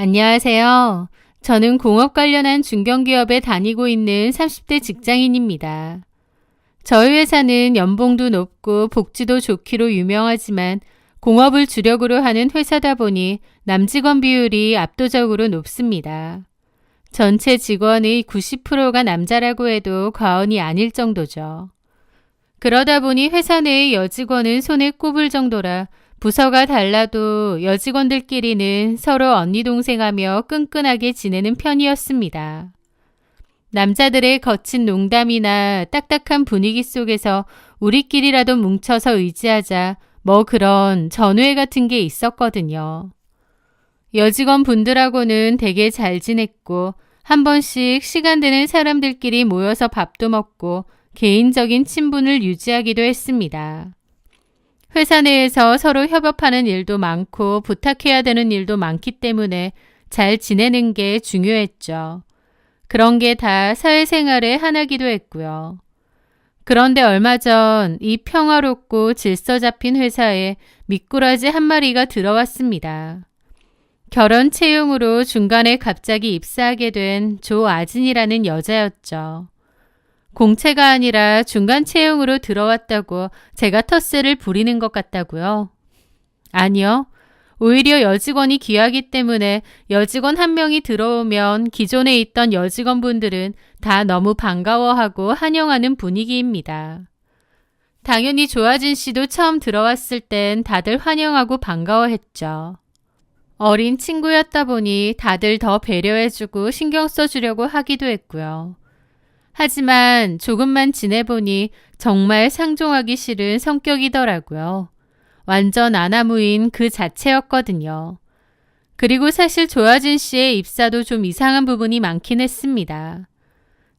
안녕하세요. 저는 공업 관련한 중견기업에 다니고 있는 30대 직장인입니다. 저희 회사는 연봉도 높고 복지도 좋기로 유명하지만 공업을 주력으로 하는 회사다 보니 남직원 비율이 압도적으로 높습니다. 전체 직원의 90%가 남자라고 해도 과언이 아닐 정도죠. 그러다 보니 회사 내의 여직원은 손에 꼽을 정도라 부서가 달라도 여직원들끼리는 서로 언니 동생하며 끈끈하게 지내는 편이었습니다. 남자들의 거친 농담이나 딱딱한 분위기 속에서 우리끼리라도 뭉쳐서 의지하자 뭐 그런 전우회 같은 게 있었거든요. 여직원 분들하고는 되게 잘 지냈고 한 번씩 시간 되는 사람들끼리 모여서 밥도 먹고 개인적인 친분을 유지하기도 했습니다. 회사 내에서 서로 협업하는 일도 많고 부탁해야 되는 일도 많기 때문에 잘 지내는 게 중요했죠. 그런 게 다 사회생활의 하나기도 했고요. 그런데 얼마 전 이 평화롭고 질서 잡힌 회사에 미꾸라지 한 마리가 들어왔습니다. 결혼 채용으로 중간에 갑자기 입사하게 된 조아진이라는 여자였죠. 공채가 아니라 중간 채용으로 들어왔다고 제가 텃세를 부리는 것 같다고요? 아니요. 오히려 여직원이 귀하기 때문에 여직원 한 명이 들어오면 기존에 있던 여직원분들은 다 너무 반가워하고 환영하는 분위기입니다. 당연히 조아진 씨도 처음 들어왔을 땐 다들 환영하고 반가워했죠. 어린 친구였다 보니 다들 더 배려해주고 신경 써주려고 하기도 했고요. 하지만 조금만 지내보니 정말 상종하기 싫은 성격이더라고요. 완전 아나무인 그 자체였거든요. 그리고 사실 조아진 씨의 입사도 좀 이상한 부분이 많긴 했습니다.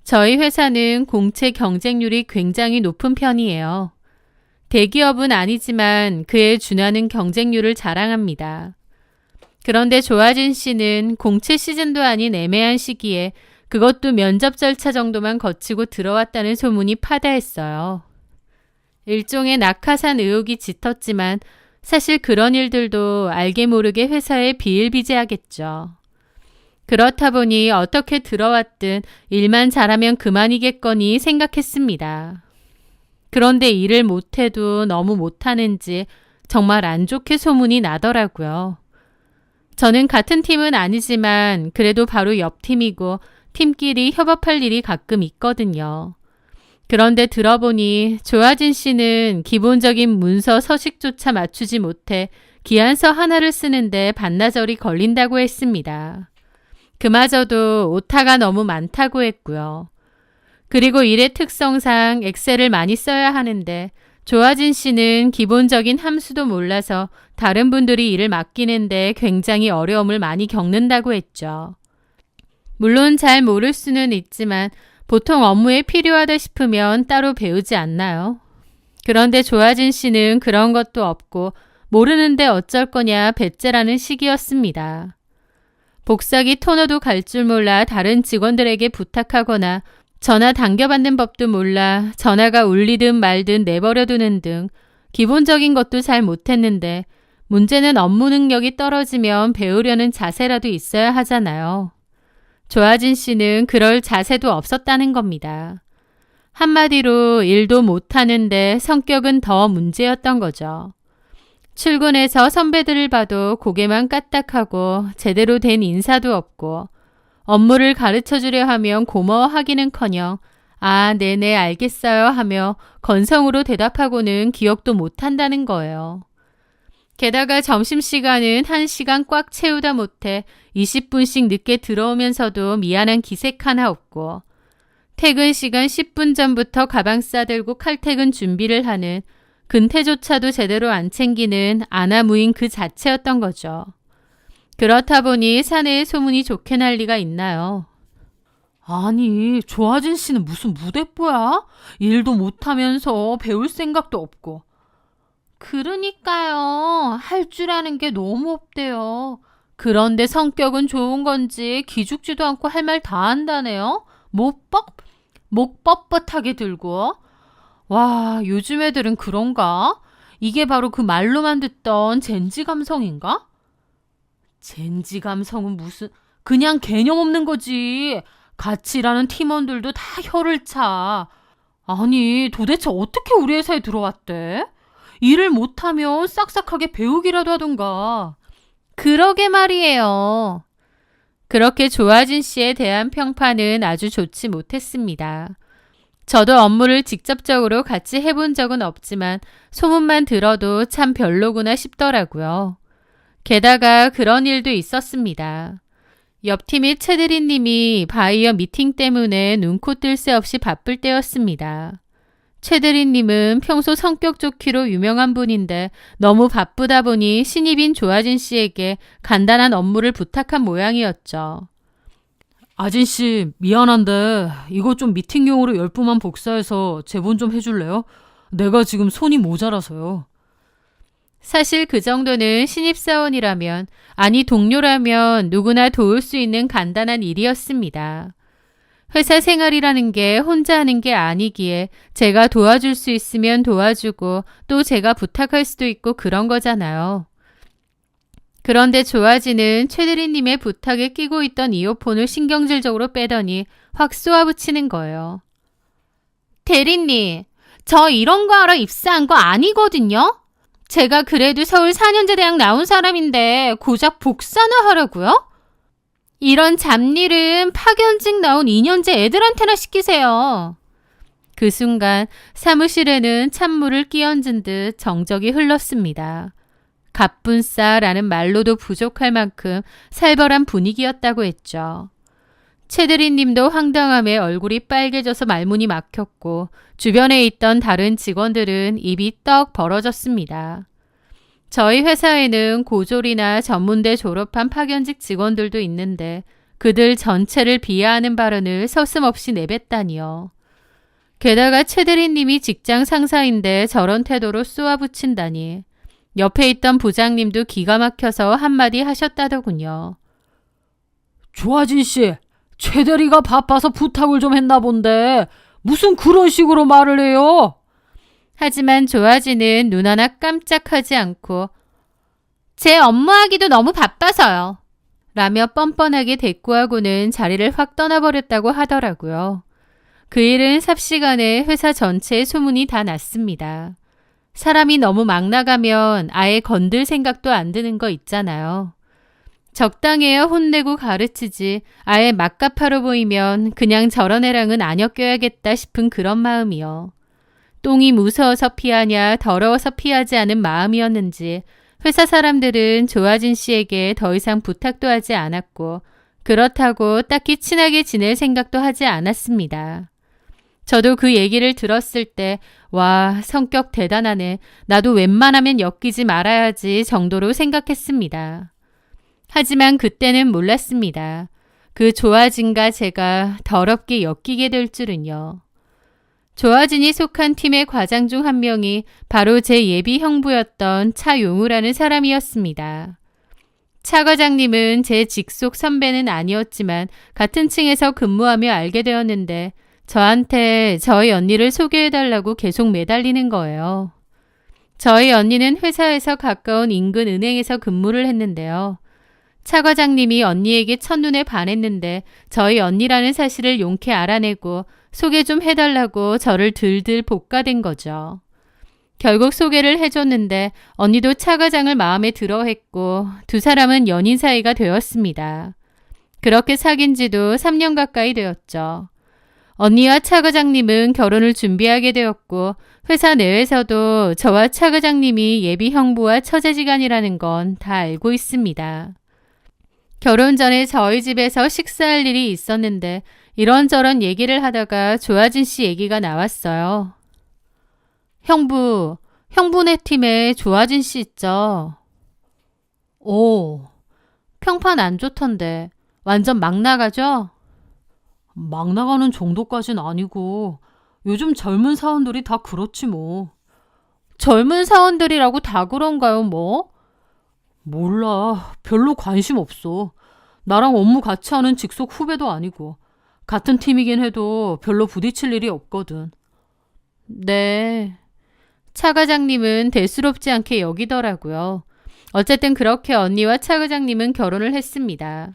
저희 회사는 공채 경쟁률이 굉장히 높은 편이에요. 대기업은 아니지만 그에 준하는 경쟁률을 자랑합니다. 그런데 조아진 씨는 공채 시즌도 아닌 애매한 시기에 그것도 면접 절차 정도만 거치고 들어왔다는 소문이 파다했어요. 일종의 낙하산 의혹이 짙었지만 사실 그런 일들도 알게 모르게 회사에 비일비재하겠죠. 그렇다 보니 어떻게 들어왔든 일만 잘하면 그만이겠거니 생각했습니다. 그런데 일을 못해도 너무 못하는지 정말 안 좋게 소문이 나더라고요. 저는 같은 팀은 아니지만 그래도 바로 옆 팀이고 팀끼리 협업할 일이 가끔 있거든요. 그런데 들어보니 조아진 씨는 기본적인 문서 서식조차 맞추지 못해 기한서 하나를 쓰는데 반나절이 걸린다고 했습니다. 그마저도 오타가 너무 많다고 했고요. 그리고 일의 특성상 엑셀을 많이 써야 하는데 조아진 씨는 기본적인 함수도 몰라서 다른 분들이 일을 맡기는데 굉장히 어려움을 많이 겪는다고 했죠. 물론 잘 모를 수는 있지만 보통 업무에 필요하다 싶으면 따로 배우지 않나요? 그런데 조아진 씨는 그런 것도 없고 모르는데 어쩔 거냐 배째라는 식이었습니다. 복사기 토너도 갈 줄 몰라 다른 직원들에게 부탁하거나 전화 당겨받는 법도 몰라 전화가 울리든 말든 내버려두는 등 기본적인 것도 잘 못했는데 문제는 업무 능력이 떨어지면 배우려는 자세라도 있어야 하잖아요. 조아진 씨는 그럴 자세도 없었다는 겁니다. 한마디로 일도 못하는데 성격은 더 문제였던 거죠. 출근해서 선배들을 봐도 고개만 까딱하고 제대로 된 인사도 없고 업무를 가르쳐주려 하면 고마워하기는커녕 아, 네네 알겠어요 하며 건성으로 대답하고는 기억도 못한다는 거예요. 게다가 점심시간은 1시간 꽉 채우다 못해 20분씩 늦게 들어오면서도 미안한 기색 하나 없고 퇴근 시간 10분 전부터 가방 싸들고 칼퇴근 준비를 하는 근태조차도 제대로 안 챙기는 아나무인 그 자체였던 거죠. 그렇다 보니 사내의 소문이 좋게 날 리가 있나요? 아니, 조아진 씨는 무슨 무대뽀야? 일도 못하면서 배울 생각도 없고. 그러니까요. 할 줄 아는 게 너무 없대요. 그런데 성격은 좋은 건지 기죽지도 않고 할 말 다 한다네요. 목 뻣뻣하게 들고. 와, 요즘 애들은 그런가? 이게 바로 그 말로만 듣던 젠지 감성인가? 젠지 감성은 무슨, 그냥 개념 없는 거지. 같이 일하는 팀원들도 다 혀를 차. 아니, 도대체 어떻게 우리 회사에 들어왔대? 일을 못하면 싹싹하게 배우기라도 하던가. 그러게 말이에요. 그렇게 조아진 씨에 대한 평판은 아주 좋지 못했습니다. 저도 업무를 직접적으로 같이 해본 적은 없지만 소문만 들어도 참 별로구나 싶더라고요. 게다가 그런 일도 있었습니다. 옆팀의 최대리님이 바이어 미팅 때문에 눈코 뜰 새 없이 바쁠 때였습니다. 최대리님은 평소 성격 좋기로 유명한 분인데 너무 바쁘다 보니 신입인 조아진 씨에게 간단한 업무를 부탁한 모양이었죠. 아진 씨, 미안한데 이거 좀 미팅용으로 10분만 복사해서 제본 좀 해줄래요? 내가 지금 손이 모자라서요. 사실 그 정도는 신입사원이라면, 아니 동료라면 누구나 도울 수 있는 간단한 일이었습니다. 회사 생활이라는 게 혼자 하는 게 아니기에 제가 도와줄 수 있으면 도와주고 또 제가 부탁할 수도 있고 그런 거잖아요. 그런데 조아진은 최대리님의 부탁에 끼고 있던 이어폰을 신경질적으로 빼더니 확 쏘아붙이는 거예요. 대리님, 저 이런 거 하러 입사한 거 아니거든요? 제가 그래도 서울 4년제 대학 나온 사람인데 고작 복사나 하라고요? 이런 잡일은 파견직 나온 2년제 애들한테나 시키세요. 그 순간 사무실에는 찬물을 끼얹은 듯 정적이 흘렀습니다. 갑분싸라는 말로도 부족할 만큼 살벌한 분위기였다고 했죠. 최대리님도 황당함에 얼굴이 빨개져서 말문이 막혔고 주변에 있던 다른 직원들은 입이 떡 벌어졌습니다. 저희 회사에는 고졸이나 전문대 졸업한 파견직 직원들도 있는데 그들 전체를 비하하는 발언을 서슴없이 내뱉다니요. 게다가 최대리님이 직장 상사인데 저런 태도로 쏘아붙인다니. 옆에 있던 부장님도 기가 막혀서 한마디 하셨다더군요. 조아진 씨, 최대리가 바빠서 부탁을 좀 했나 본데 무슨 그런 식으로 말을 해요? 하지만 조아진은 눈 하나 깜짝하지 않고 제 업무하기도 너무 바빠서요. 라며 뻔뻔하게 대꾸하고는 자리를 확 떠나버렸다고 하더라고요. 그 일은 삽시간에 회사 전체에 소문이 다 났습니다. 사람이 너무 막 나가면 아예 건들 생각도 안 드는 거 있잖아요. 적당해야 혼내고 가르치지 아예 막가파로 보이면 그냥 저런 애랑은 안 엮여야겠다 싶은 그런 마음이요. 똥이 무서워서 피하냐 더러워서 피하지 않은 마음이었는지 회사 사람들은 조아진 씨에게 더 이상 부탁도 하지 않았고 그렇다고 딱히 친하게 지낼 생각도 하지 않았습니다. 저도 그 얘기를 들었을 때 와, 성격 대단하네. 나도 웬만하면 엮이지 말아야지 정도로 생각했습니다. 하지만 그때는 몰랐습니다. 그 조아진과 제가 더럽게 엮이게 될 줄은요. 조아진이 속한 팀의 과장 중 한 명이 바로 제 예비 형부였던 차용우라는 사람이었습니다. 차 과장님은 제 직속 선배는 아니었지만 같은 층에서 근무하며 알게 되었는데 저한테 저희 언니를 소개해달라고 계속 매달리는 거예요. 저희 언니는 회사에서 가까운 인근 은행에서 근무를 했는데요. 차 과장님이 언니에게 첫눈에 반했는데 저희 언니라는 사실을 용케 알아내고 소개 좀 해달라고 저를 들들 볶아댄 거죠. 결국 소개를 해줬는데 언니도 차 과장을 마음에 들어 했고 두 사람은 연인 사이가 되었습니다. 그렇게 사귄 지도 3년 가까이 되었죠. 언니와 차 과장님은 결혼을 준비하게 되었고 회사 내에서도 저와 차 과장님이 예비 형부와 처제지간이라는 건 다 알고 있습니다. 결혼 전에 저희 집에서 식사할 일이 있었는데 이런저런 얘기를 하다가 조아진 씨 얘기가 나왔어요. 형부네 팀에 조아진 씨 있죠? 오, 평판 안 좋던데 완전 막 나가죠? 막 나가는 정도까진 아니고 요즘 젊은 사원들이 다 그렇지 뭐. 젊은 사원들이라고 다 그런가요 뭐? 몰라. 별로 관심 없어. 나랑 업무 같이 하는 직속 후배도 아니고 같은 팀이긴 해도 별로 부딪힐 일이 없거든. 네. 차 과장님은 대수롭지 않게 여기더라고요. 어쨌든 그렇게 언니와 차 과장님은 결혼을 했습니다.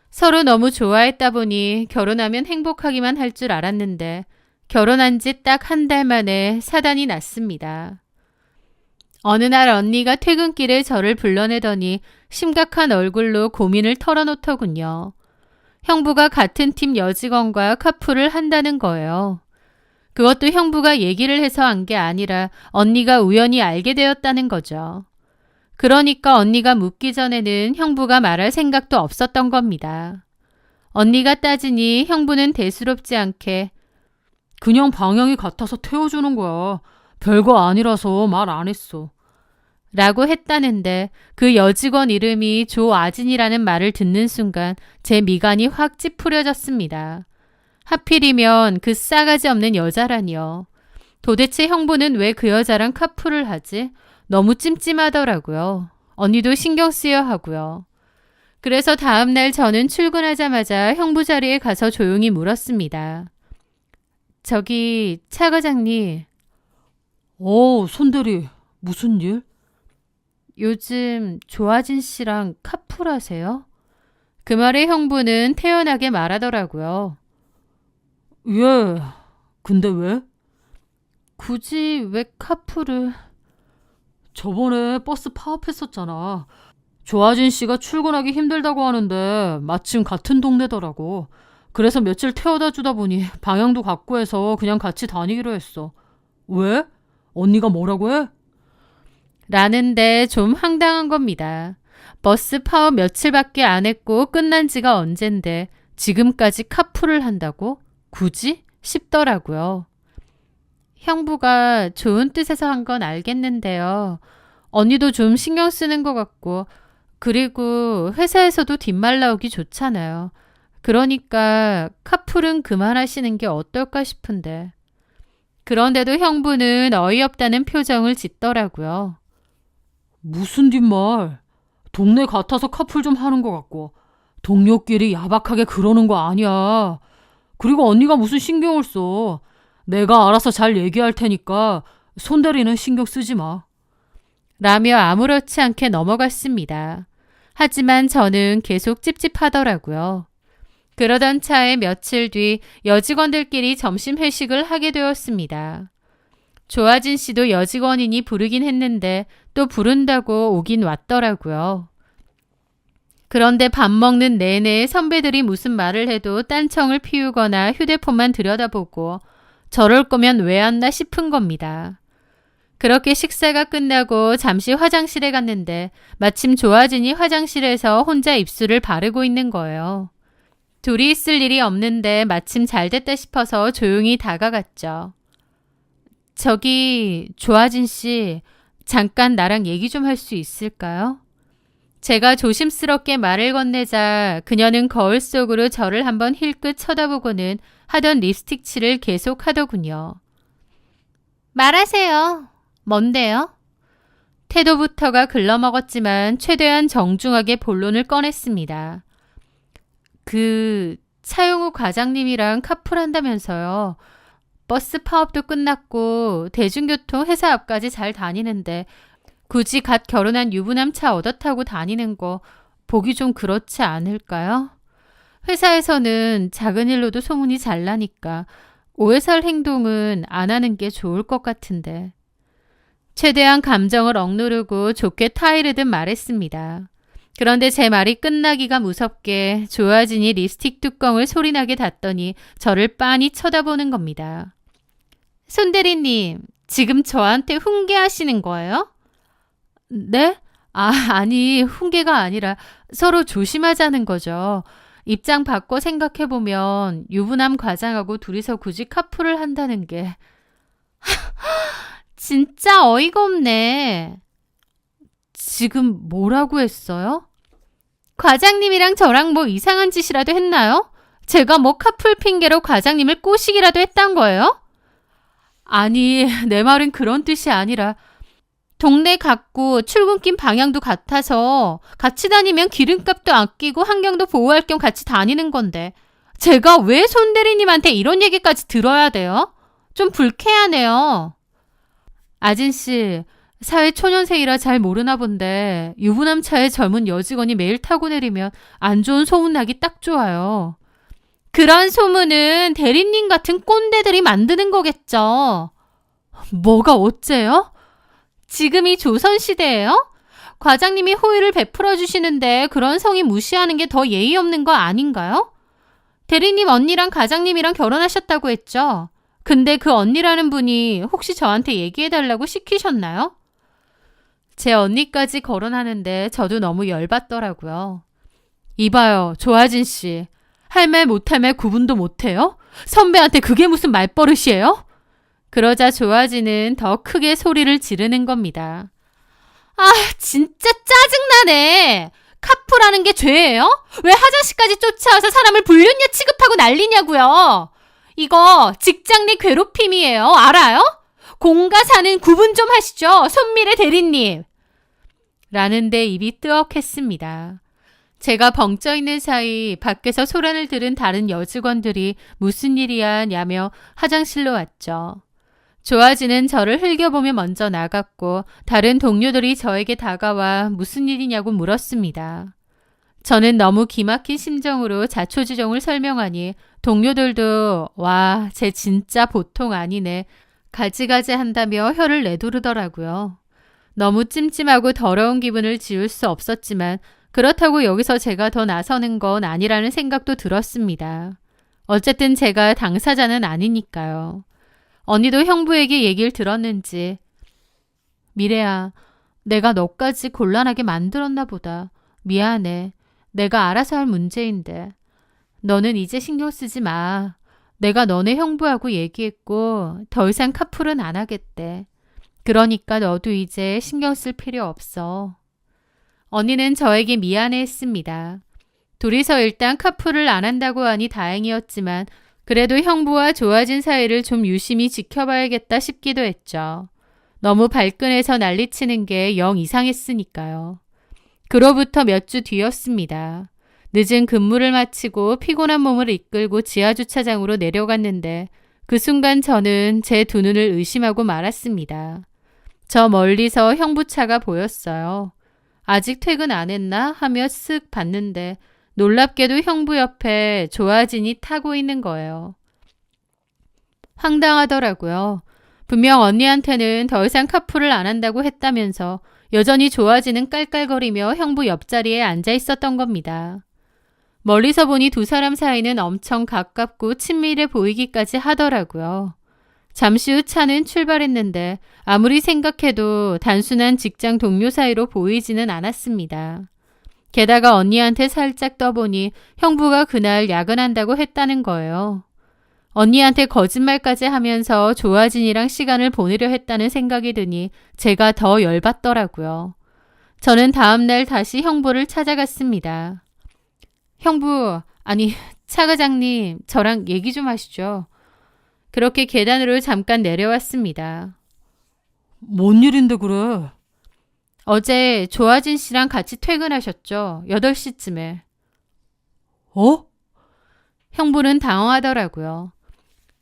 서로 너무 좋아했다 보니 결혼하면 행복하기만 할 줄 알았는데 결혼한 지 딱 한 달 만에 사단이 났습니다. 어느 날 언니가 퇴근길에 저를 불러내더니 심각한 얼굴로 고민을 털어놓더군요. 형부가 같은 팀 여직원과 카풀을 한다는 거예요. 그것도 형부가 얘기를 해서 한 게 아니라 언니가 우연히 알게 되었다는 거죠. 그러니까 언니가 묻기 전에는 형부가 말할 생각도 없었던 겁니다. 언니가 따지니 형부는 대수롭지 않게 그냥 방향이 같아서 태워주는 거야. 별거 아니라서 말 안 했어. 라고 했다는데 그 여직원 이름이 조아진이라는 말을 듣는 순간 제 미간이 확 찌푸려졌습니다. 하필이면 그 싸가지 없는 여자라니요. 도대체 형부는 왜 그 여자랑 카풀을 하지? 너무 찜찜하더라고요. 언니도 신경 쓰여 하고요. 그래서 다음날 저는 출근하자마자 형부 자리에 가서 조용히 물었습니다. 저기 차 과장님, 손대리, 무슨 일? 요즘 조아진 씨랑 카풀하세요? 그 말에 형부는 태연하게 말하더라고요. 예, 근데 왜? 굳이 왜 카풀을... 저번에 버스 파업했었잖아. 조아진 씨가 출근하기 힘들다고 하는데 마침 같은 동네더라고. 그래서 며칠 태워다 주다 보니 방향도 같고 해서 그냥 같이 다니기로 했어. 왜? 언니가 뭐라고 해? 라는데 좀 황당한 겁니다. 버스 파업 며칠밖에 안 했고 끝난 지가 언젠데 지금까지 카풀을 한다고? 굳이? 싶더라고요. 형부가 좋은 뜻에서 한 건 알겠는데요. 언니도 좀 신경 쓰는 것 같고 그리고 회사에서도 뒷말 나오기 좋잖아요. 그러니까 카풀은 그만하시는 게 어떨까 싶은데. 그런데도 형부는 어이없다는 표정을 짓더라고요. 무슨 뒷말? 동네 같아서 커플 좀 하는 것 같고 동료끼리 야박하게 그러는 거 아니야. 그리고 언니가 무슨 신경을 써. 내가 알아서 잘 얘기할 테니까 손대리는 신경 쓰지 마. 라며 아무렇지 않게 넘어갔습니다. 하지만 저는 계속 찝찝하더라고요. 그러던 차에 며칠 뒤 여직원들끼리 점심 회식을 하게 되었습니다. 조아진 씨도 여직원이니 부르긴 했는데 또 부른다고 오긴 왔더라고요. 그런데 밥 먹는 내내 선배들이 무슨 말을 해도 딴청을 피우거나 휴대폰만 들여다보고 저럴 거면 왜 왔나 싶은 겁니다. 그렇게 식사가 끝나고 잠시 화장실에 갔는데 마침 조아진이 화장실에서 혼자 입술을 바르고 있는 거예요. 둘이 있을 일이 없는데 마침 잘 됐다 싶어서 조용히 다가갔죠. 저기 조아진 씨, 잠깐 나랑 얘기 좀 할 수 있을까요? 제가 조심스럽게 말을 건네자 그녀는 거울 속으로 저를 한번 힐끗 쳐다보고는 하던 립스틱 칠을 계속 하더군요. 말하세요. 뭔데요? 태도부터가 글러먹었지만 최대한 정중하게 본론을 꺼냈습니다. 차용우 과장님이랑 카풀한다면서요. 버스 파업도 끝났고 대중교통 회사 앞까지 잘 다니는데 굳이 갓 결혼한 유부남 차 얻어 타고 다니는 거 보기 좀 그렇지 않을까요? 회사에서는 작은 일로도 소문이 잘 나니까 오해 살 행동은 안 하는 게 좋을 것 같은데. 최대한 감정을 억누르고 좋게 타이르듯 말했습니다. 그런데 제 말이 끝나기가 무섭게 조아진이 립스틱 뚜껑을 소리나게 닫더니 저를 빤히 쳐다보는 겁니다. 손대리님, 지금 저한테 훈계하시는 거예요? 네? 아니, 훈계가 아니라 서로 조심하자는 거죠. 입장 바꿔 생각해보면 유부남 과장하고 둘이서 굳이 카풀을 한다는 게 진짜 어이가 없네. 지금 뭐라고 했어요? 과장님이랑 저랑 뭐 이상한 짓이라도 했나요? 제가 뭐 카풀 핑계로 과장님을 꼬시기라도 했단 거예요? 아니, 내 말은 그런 뜻이 아니라 동네 같고 출근길 방향도 같아서 같이 다니면 기름값도 아끼고 환경도 보호할 겸 같이 다니는 건데 제가 왜 손대리님한테 이런 얘기까지 들어야 돼요? 좀 불쾌하네요. 아진 씨, 사회 초년생이라 잘 모르나 본데 유부남차에 젊은 여직원이 매일 타고 내리면 안 좋은 소문나기 딱 좋아요. 그런 소문은 대리님 같은 꼰대들이 만드는 거겠죠. 뭐가 어째요? 지금이 조선시대예요? 과장님이 호의를 베풀어 주시는데 그런 성의 무시하는 게 더 예의 없는 거 아닌가요? 대리님 언니랑 과장님이랑 결혼하셨다고 했죠? 근데 그 언니라는 분이 혹시 저한테 얘기해달라고 시키셨나요? 제 언니까지 거론하는데 저도 너무 열받더라고요. 이봐요, 조아진 씨. 할 말 못할 말 구분도 못해요? 선배한테 그게 무슨 말버릇이에요? 그러자 조아진은 더 크게 소리를 지르는 겁니다. 아, 진짜 짜증나네. 카푸라는 게 죄예요? 왜 화장실까지 쫓아와서 사람을 불륜녀 취급하고 난리냐고요? 이거 직장 내 괴롭힘이에요. 알아요? 공과 사는 구분 좀 하시죠. 손미래 대리님. 라는데 입이 뜨억했습니다. 제가 벙쪄 있는 사이 밖에서 소란을 들은 다른 여직원들이 무슨 일이야 냐며 화장실로 왔죠. 조아진은 저를 흘겨보며 먼저 나갔고 다른 동료들이 저에게 다가와 무슨 일이냐고 물었습니다. 저는 너무 기막힌 심정으로 자초지종을 설명하니 동료들도 와, 쟤 진짜 보통 아니네. 가지가지 한다며 혀를 내두르더라고요. 너무 찜찜하고 더러운 기분을 지울 수 없었지만 그렇다고 여기서 제가 더 나서는 건 아니라는 생각도 들었습니다. 어쨌든 제가 당사자는 아니니까요. 언니도 형부에게 얘기를 들었는지 미래야, 내가 너까지 곤란하게 만들었나 보다. 미안해. 내가 알아서 할 문제인데. 너는 이제 신경 쓰지 마. 내가 너네 형부하고 얘기했고 더 이상 카풀은 안 하겠대. 그러니까 너도 이제 신경 쓸 필요 없어. 언니는 저에게 미안해했습니다. 둘이서 일단 카풀을 안 한다고 하니 다행이었지만 그래도 형부와 조아진 사이를 좀 유심히 지켜봐야겠다 싶기도 했죠. 너무 발끈해서 난리치는 게 영 이상했으니까요. 그로부터 몇 주 뒤였습니다. 늦은 근무를 마치고 피곤한 몸을 이끌고 지하주차장으로 내려갔는데 그 순간 저는 제 두 눈을 의심하고 말았습니다. 저 멀리서 형부차가 보였어요. 아직 퇴근 안 했나 하며 쓱 봤는데 놀랍게도 형부 옆에 조아진이 타고 있는 거예요. 황당하더라고요. 분명 언니한테는 더 이상 카풀을 안 한다고 했다면서 여전히 조아진은 깔깔거리며 형부 옆자리에 앉아 있었던 겁니다. 멀리서 보니 두 사람 사이는 엄청 가깝고 친밀해 보이기까지 하더라고요. 잠시 후 차는 출발했는데 아무리 생각해도 단순한 직장 동료 사이로 보이지는 않았습니다. 게다가 언니한테 살짝 떠보니 형부가 그날 야근한다고 했다는 거예요. 언니한테 거짓말까지 하면서 조아진이랑 시간을 보내려 했다는 생각이 드니 제가 더 열받더라고요. 저는 다음날 다시 형부를 찾아갔습니다. 형부, 아니 차 과장님, 저랑 얘기 좀 하시죠. 그렇게 계단으로 잠깐 내려왔습니다. 뭔 일인데 그래? 어제 조아진 씨랑 같이 퇴근하셨죠? 8시쯤에. 어? 형부는 당황하더라고요.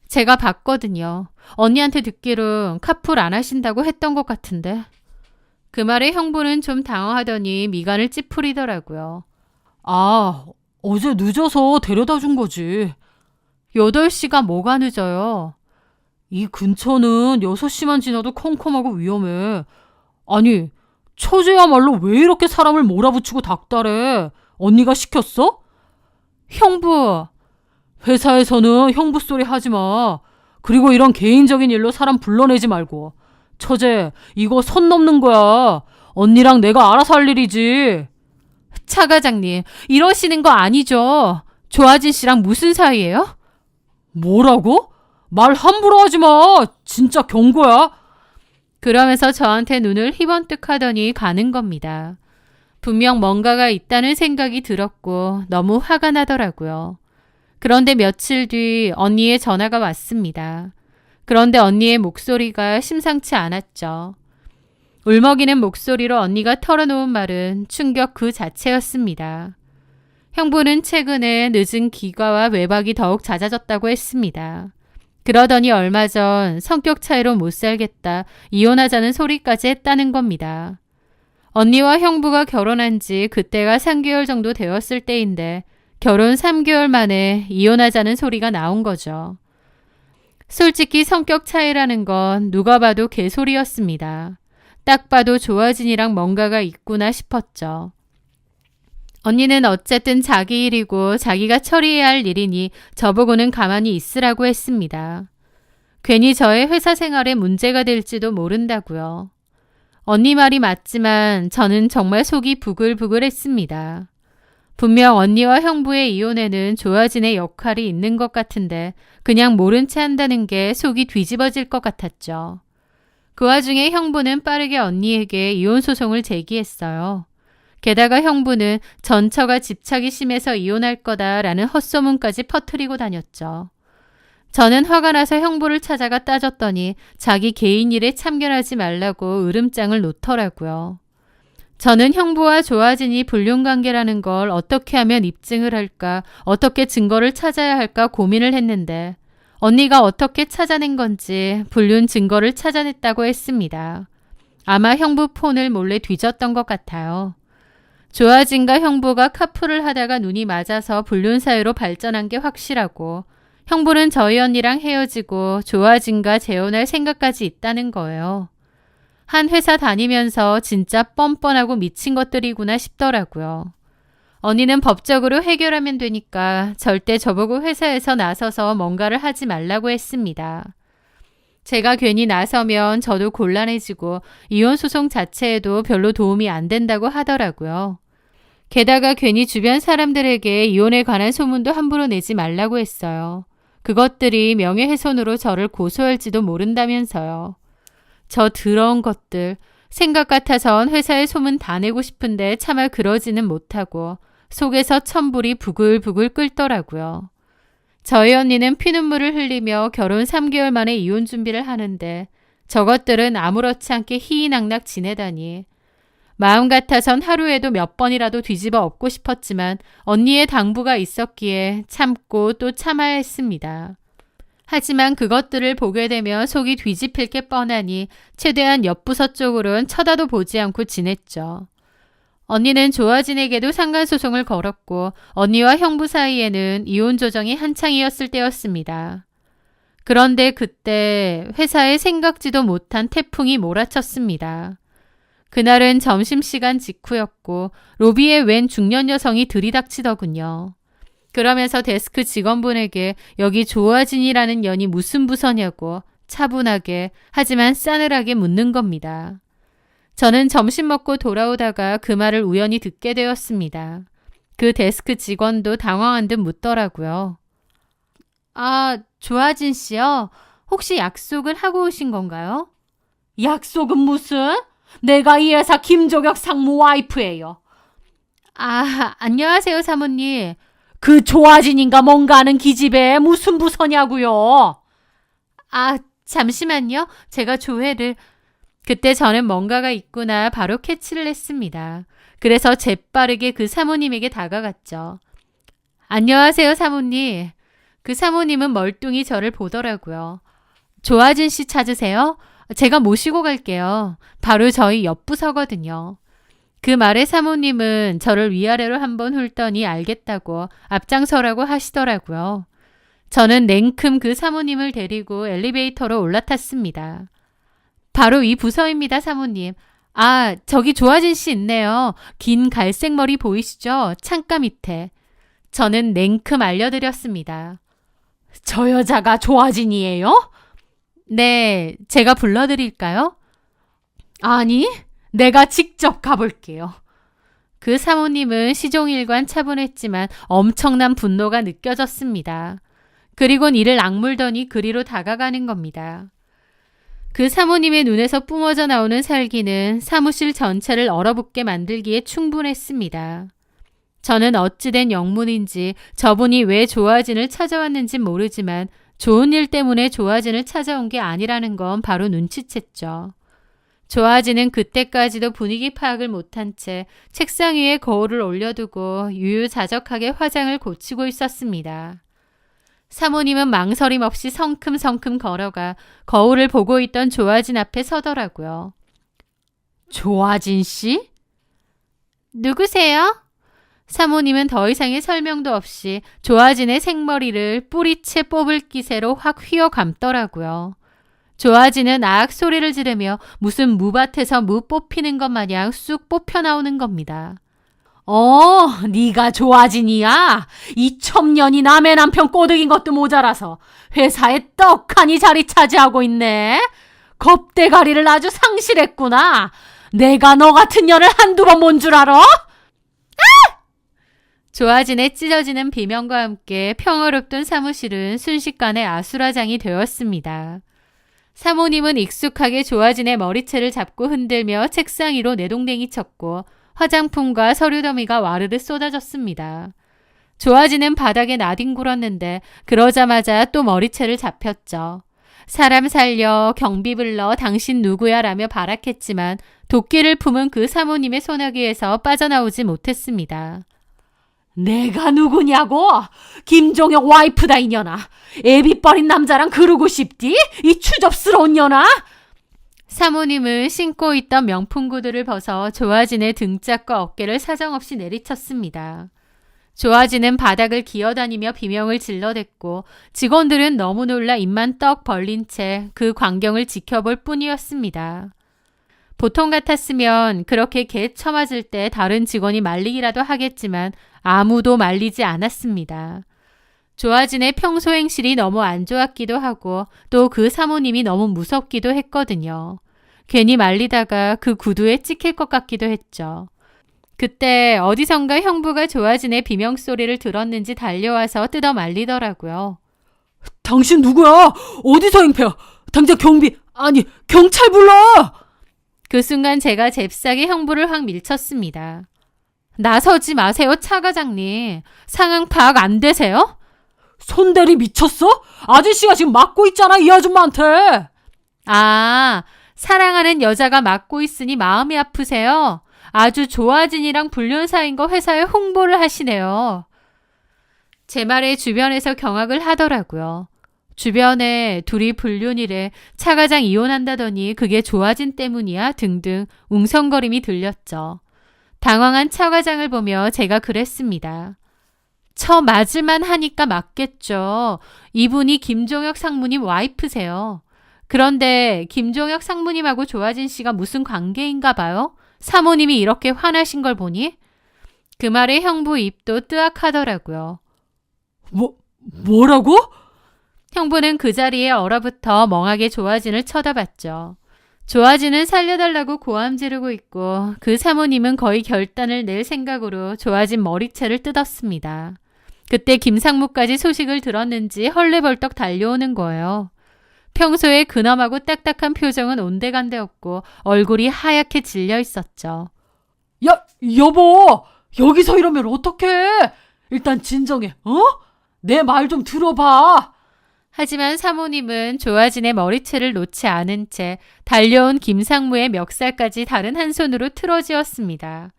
제가 봤거든요. 언니한테 듣기론 카풀 안 하신다고 했던 것 같은데. 그 말에 형부는 좀 당황하더니 미간을 찌푸리더라고요. 아, 어제 늦어서 데려다 준 거지. 8시가 뭐가 늦어요? 이 근처는 6시만 지나도 컴컴하고 위험해. 아니, 처제야말로 왜 이렇게 사람을 몰아붙이고 닥달해? 언니가 시켰어? 형부! 회사에서는 형부 소리 하지 마. 그리고 이런 개인적인 일로 사람 불러내지 말고. 처제, 이거 선 넘는 거야. 언니랑 내가 알아서 할 일이지. 차 과장님, 이러시는 거 아니죠? 조아진 씨랑 무슨 사이예요? 뭐라고? 말 함부로 하지 마. 진짜 경고야. 그러면서 저한테 눈을 희번뜩하더니 가는 겁니다. 분명 뭔가가 있다는 생각이 들었고 너무 화가 나더라고요. 그런데 며칠 뒤 언니의 전화가 왔습니다. 그런데 언니의 목소리가 심상치 않았죠. 울먹이는 목소리로 언니가 털어놓은 말은 충격 그 자체였습니다. 형부는 최근에 늦은 기가와 외박이 더욱 잦아졌다고 했습니다. 그러더니 얼마 전 성격 차이로 못 살겠다, 이혼하자는 소리까지 했다는 겁니다. 언니와 형부가 결혼한 지 그때가 3개월 정도 되었을 때인데 결혼 3개월 만에 이혼하자는 소리가 나온 거죠. 솔직히 성격 차이라는 건 누가 봐도 개소리였습니다. 딱 봐도 조아진이랑 뭔가가 있구나 싶었죠. 언니는 어쨌든 자기 일이고 자기가 처리해야 할 일이니 저보고는 가만히 있으라고 했습니다. 괜히 저의 회사 생활에 문제가 될지도 모른다고요. 언니 말이 맞지만 저는 정말 속이 부글부글했습니다. 분명 언니와 형부의 이혼에는 조아진의 역할이 있는 것 같은데 그냥 모른 채 한다는 게 속이 뒤집어질 것 같았죠. 그 와중에 형부는 빠르게 언니에게 이혼 소송을 제기했어요. 게다가 형부는 전처가 집착이 심해서 이혼할 거다라는 헛소문까지 퍼뜨리고 다녔죠. 저는 화가 나서 형부를 찾아가 따졌더니 자기 개인 일에 참견하지 말라고 으름장을 놓더라고요. 저는 형부와 조아진이 불륜관계라는 걸 어떻게 하면 입증을 할까, 어떻게 증거를 찾아야 할까 고민을 했는데 언니가 어떻게 찾아낸 건지 불륜 증거를 찾아냈다고 했습니다. 아마 형부 폰을 몰래 뒤졌던 것 같아요. 조아진과 형부가 카풀을 하다가 눈이 맞아서 불륜 사유로 발전한 게 확실하고 형부는 저희 언니랑 헤어지고 조아진과 재혼할 생각까지 있다는 거예요. 한 회사 다니면서 진짜 뻔뻔하고 미친 것들이구나 싶더라고요. 언니는 법적으로 해결하면 되니까 절대 저보고 회사에서 나서서 뭔가를 하지 말라고 했습니다. 제가 괜히 나서면 저도 곤란해지고 이혼 소송 자체에도 별로 도움이 안 된다고 하더라고요. 게다가 괜히 주변 사람들에게 이혼에 관한 소문도 함부로 내지 말라고 했어요. 그것들이 명예훼손으로 저를 고소할지도 모른다면서요. 저 더러운 것들, 생각 같아선 회사에 소문 다 내고 싶은데 차마 그러지는 못하고 속에서 천불이 부글부글 끓더라고요. 저희 언니는 피눈물을 흘리며 결혼 3개월 만에 이혼 준비를 하는데 저것들은 아무렇지 않게 희희낙낙 지내다니. 마음 같아선 하루에도 몇 번이라도 뒤집어 엎고 싶었지만 언니의 당부가 있었기에 참고 또 참아야 했습니다. 하지만 그것들을 보게 되면 속이 뒤집힐 게 뻔하니 최대한 옆부서 쪽으로는 쳐다도 보지 않고 지냈죠. 언니는 조아진에게도 상간소송을 걸었고 언니와 형부 사이에는 이혼 조정이 한창이었을 때였습니다. 그런데 그때 회사에 생각지도 못한 태풍이 몰아쳤습니다. 그날은 점심시간 직후였고 로비에 웬 중년 여성이 들이닥치더군요. 그러면서 데스크 직원분에게 여기 조아진이라는 년이 무슨 부서냐고 차분하게 하지만 싸늘하게 묻는 겁니다. 저는 점심 먹고 돌아오다가 그 말을 우연히 듣게 되었습니다. 그 데스크 직원도 당황한 듯 묻더라고요. 아, 조아진 씨요? 혹시 약속을 하고 오신 건가요? 약속은 무슨? 내가 이 회사 김조격 상무 와이프예요. 아, 안녕하세요 사모님. 그 조아진인가 뭔가 하는 기집애 무슨 부서냐고요? 아, 잠시만요. 제가 조회를... 그때 저는 뭔가가 있구나 바로 캐치를 했습니다. 그래서 재빠르게 그 사모님에게 다가갔죠. 안녕하세요 사모님. 그 사모님은 멀뚱히 저를 보더라고요. 조아진 씨 찾으세요? 제가 모시고 갈게요. 바로 저희 옆부서거든요. 그 말에 사모님은 저를 위아래로 한번 훑더니 알겠다고 앞장서라고 하시더라고요. 저는 냉큼 그 사모님을 데리고 엘리베이터로 올라탔습니다. 바로 이 부서입니다, 사모님. 아, 저기 조아진 씨 있네요. 긴 갈색 머리 보이시죠? 창가 밑에. 저는 냉큼 알려드렸습니다. 저 여자가 조아진이에요? 네, 제가 불러드릴까요? 아니, 내가 직접 가볼게요. 그 사모님은 시종일관 차분했지만 엄청난 분노가 느껴졌습니다. 그리곤 이를 악물더니 그리로 다가가는 겁니다. 그 사모님의 눈에서 뿜어져 나오는 살기는 사무실 전체를 얼어붙게 만들기에 충분했습니다. 저는 어찌된 영문인지 저분이 왜 조아진을 찾아왔는지 모르지만 좋은 일 때문에 조아진을 찾아온 게 아니라는 건 바로 눈치챘죠. 조아진은 그때까지도 분위기 파악을 못한 채 책상 위에 거울을 올려두고 유유자적하게 화장을 고치고 있었습니다. 사모님은 망설임 없이 성큼성큼 걸어가 거울을 보고 있던 조아진 앞에 서더라고요. 조아진 씨? 누구세요? 사모님은 더 이상의 설명도 없이 조아진의 생머리를 뿌리채 뽑을 기세로 확 휘어 감더라고요. 조아진은 아악 소리를 지르며 무슨 무밭에서 무 뽑히는 것 마냥 쑥 뽑혀 나오는 겁니다. 네가 조아진이야? 이 첩년이 남의 남편 꼬드긴 것도 모자라서 회사에 떡하니 자리 차지하고 있네. 겁대가리를 아주 상실했구나. 내가 너 같은 년을 한두 번 본 줄 알아? 조아진의 찢어지는 비명과 함께 평화롭던 사무실은 순식간에 아수라장이 되었습니다. 사모님은 익숙하게 조아진의 머리채를 잡고 흔들며 책상 위로 내동댕이 쳤고 화장품과 서류 더미가 와르르 쏟아졌습니다. 조아진은 바닥에 나뒹굴었는데 그러자마자 또 머리채를 잡혔죠. 사람 살려, 경비 불러, 당신 누구야 라며 발악했지만 도끼를 품은 그 사모님의 소나기에서 빠져나오지 못했습니다. 내가 누구냐고? 김종혁 와이프다 이년아. 애비버린 남자랑 그러고 싶디? 이 추접스러운 년아? 사모님은 신고 있던 명품 구두를 벗어 조아진의 등짝과 어깨를 사정없이 내리쳤습니다. 조아진은 바닥을 기어다니며 비명을 질러댔고 직원들은 너무 놀라 입만 떡 벌린 채 그 광경을 지켜볼 뿐이었습니다. 보통 같았으면 그렇게 개 쳐맞을 때 다른 직원이 말리기라도 하겠지만 아무도 말리지 않았습니다. 조아진의 평소 행실이 너무 안 좋았기도 하고 또 그 사모님이 너무 무섭기도 했거든요. 괜히 말리다가 그 구두에 찍힐 것 같기도 했죠. 그때 어디선가 형부가 조아진의 비명소리를 들었는지 달려와서 뜯어 말리더라고요. 당신 누구야? 어디서 행패야? 당장 경찰 불러! 그 순간 제가 잽싸게 형부를 확 밀쳤습니다. 나서지 마세요, 차 과장님. 상황 파악 안 되세요? 손대리 미쳤어? 아저씨가 지금 맞고 있잖아, 이 아줌마한테. 아, 사랑하는 여자가 맞고 있으니 마음이 아프세요? 아주 조아진이랑 불륜 사이인 거 회사에 홍보를 하시네요. 제 말에 주변에서 경악을 하더라고요. 주변에 둘이 불륜이래, 차 과장 이혼한다더니 그게 조아진 때문이야 등등 웅성거림이 들렸죠. 당황한 차 과장을 보며 제가 그랬습니다. 맞을만 하니까 맞겠죠. 이분이 김종혁 상무님 와이프세요. 그런데 김종혁 상무님하고 조아진 씨가 무슨 관계인가 봐요? 사모님이 이렇게 화나신 걸 보니? 그 말에 형부 입도 뜨악하더라고요. 뭐라고? 형부는 그 자리에 얼어붙어 멍하게 조아진을 쳐다봤죠. 조아진은 살려달라고 고함 지르고 있고 그 사모님은 거의 결단을 낼 생각으로 조아진 머리채를 뜯었습니다. 그때 김상무까지 소식을 들었는지 헐레벌떡 달려오는 거예요. 평소에 근엄하고 딱딱한 표정은 온데간데 없고 얼굴이 하얗게 질려 있었죠. 야, 여보! 여기서 이러면 어떡해? 일단 진정해, 내 말 좀 들어봐. 하지만 사모님은 조아진의 머리채를 놓지 않은 채 달려온 김상무의 멱살까지 다른 한 손으로 틀어쥐었습니다.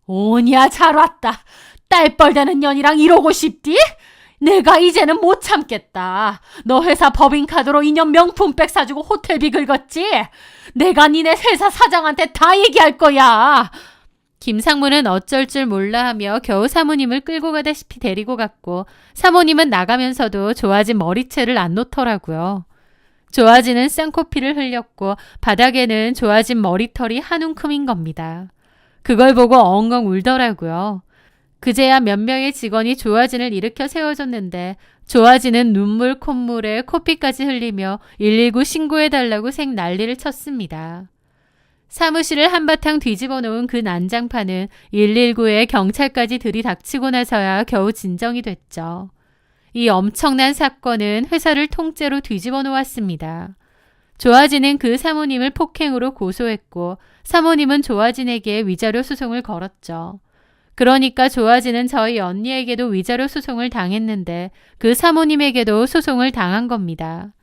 오냐, 잘 왔다. 딸뻘되는 년이랑 이러고 싶디? 내가 이제는 못 참겠다. 너 회사 법인카드로 2년 명품백 사주고 호텔비 긁었지? 내가 니네 회사 사장한테 다 얘기할 거야. 김상무는 어쩔 줄 몰라 하며 겨우 사모님을 끌고 가다시피 데리고 갔고 사모님은 나가면서도 조아진 머리채를 안 놓더라고요. 조아진은 쌍코피를 흘렸고 바닥에는 조아진 머리털이 한 움큼인 겁니다. 그걸 보고 엉엉 울더라고요. 그제야 몇 명의 직원이 조아진을 일으켜 세워줬는데 조아진은 눈물 콧물에 코피까지 흘리며 119 신고해달라고 생 난리를 쳤습니다. 사무실을 한바탕 뒤집어 놓은 그 난장판은 119에 경찰까지 들이닥치고 나서야 겨우 진정이 됐죠. 이 엄청난 사건은 회사를 통째로 뒤집어 놓았습니다. 조아진은 그 사모님을 폭행으로 고소했고 사모님은 조아진에게 위자료 소송을 걸었죠. 그러니까 조아진은 저희 언니에게도 위자료 소송을 당했는데 그 사모님에게도 소송을 당한 겁니다.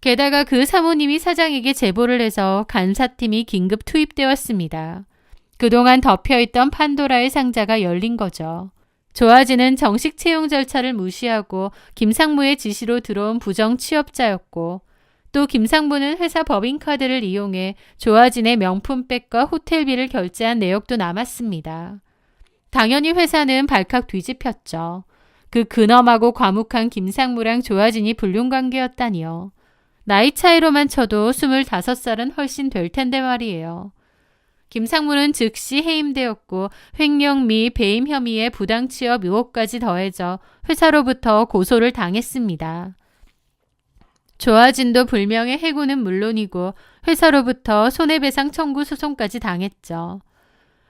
게다가 그 사모님이 사장에게 제보를 해서 간사팀이 긴급 투입되었습니다. 그동안 덮여있던 판도라의 상자가 열린 거죠. 조아진은 정식 채용 절차를 무시하고 김상무의 지시로 들어온 부정 취업자였고 또 김상무는 회사 법인카드를 이용해 조아진의 명품백과 호텔비를 결제한 내역도 남았습니다. 당연히 회사는 발칵 뒤집혔죠. 그 근엄하고 과묵한 김상무랑 조아진이 불륜관계였다니요. 나이 차이로만 쳐도 25살은 훨씬 될 텐데 말이에요. 김상무는 즉시 해임되었고 횡령 미 배임 혐의의 부당 취업 의혹까지 더해져 회사로부터 고소를 당했습니다. 조아진도 불명예 해고는 물론이고 회사로부터 손해배상 청구 소송까지 당했죠.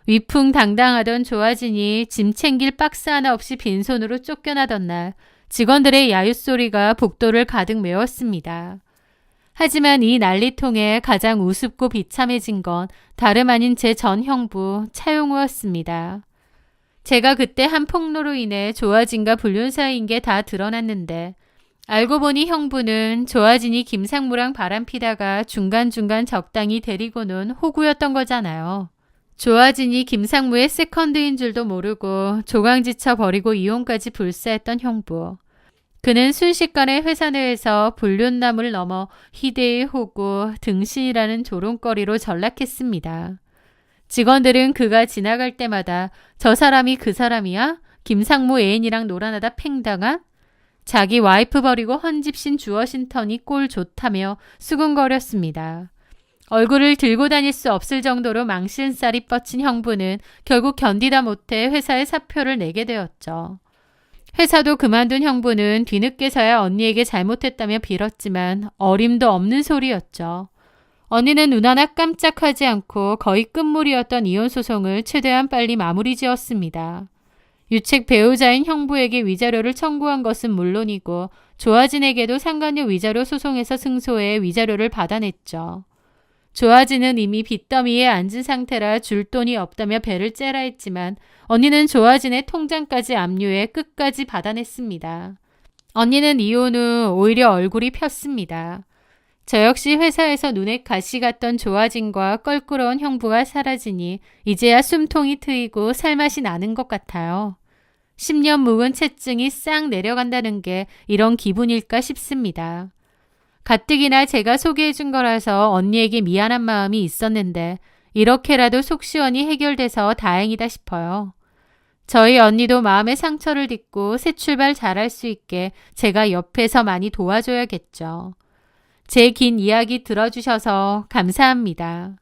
위풍당당하던 조아진이 짐 챙길 박스 하나 없이 빈손으로 쫓겨나던 날 직원들의 야유소리가 복도를 가득 메웠습니다. 하지만 이 난리통에 가장 우습고 비참해진 건 다름 아닌 제 전 형부 차용우였습니다. 제가 그때 한 폭로로 인해 조아진과 불륜 사이인 게 다 드러났는데 알고 보니 형부는 조아진이 김상무랑 바람피다가 중간중간 적당히 데리고 논 호구였던 거잖아요. 조아진이 김상무의 세컨드인 줄도 모르고 조강지쳐 버리고 이혼까지 불사했던 형부. 그는 순식간에 회사 내에서 불륜남을 넘어 희대의 호구, 등신이라는 조롱거리로 전락했습니다. 직원들은 그가 지나갈 때마다 저 사람이 그 사람이야? 김상무 애인이랑 놀아나다 팽당한? 자기 와이프 버리고 헌집신 주어신턴이 꼴 좋다며 수군거렸습니다. 얼굴을 들고 다닐 수 없을 정도로 망신살이 뻗친 형부는 결국 견디다 못해 회사에 사표를 내게 되었죠. 회사도 그만둔 형부는 뒤늦게서야 언니에게 잘못했다며 빌었지만 어림도 없는 소리였죠. 언니는 눈 하나 깜짝하지 않고 거의 끝물이었던 이혼 소송을 최대한 빨리 마무리 지었습니다. 유책 배우자인 형부에게 위자료를 청구한 것은 물론이고 조아진에게도 상간녀 위자료 소송에서 승소해 위자료를 받아냈죠. 조아진은 이미 빚더미에 앉은 상태라 줄 돈이 없다며 배를 째라 했지만 언니는 조아진의 통장까지 압류해 끝까지 받아냈습니다. 언니는 이혼 후 오히려 얼굴이 폈습니다. 저 역시 회사에서 눈에 가시 같던 조아진과 껄끄러운 형부가 사라지니 이제야 숨통이 트이고 살맛이 나는 것 같아요. 10년 묵은 채증이 싹 내려간다는 게 이런 기분일까 싶습니다. 가뜩이나 제가 소개해준 거라서 언니에게 미안한 마음이 있었는데 이렇게라도 속 시원히 해결돼서 다행이다 싶어요. 저희 언니도 마음의 상처를 딛고 새 출발 잘할 수 있게 제가 옆에서 많이 도와줘야겠죠. 제 긴 이야기 들어주셔서 감사합니다.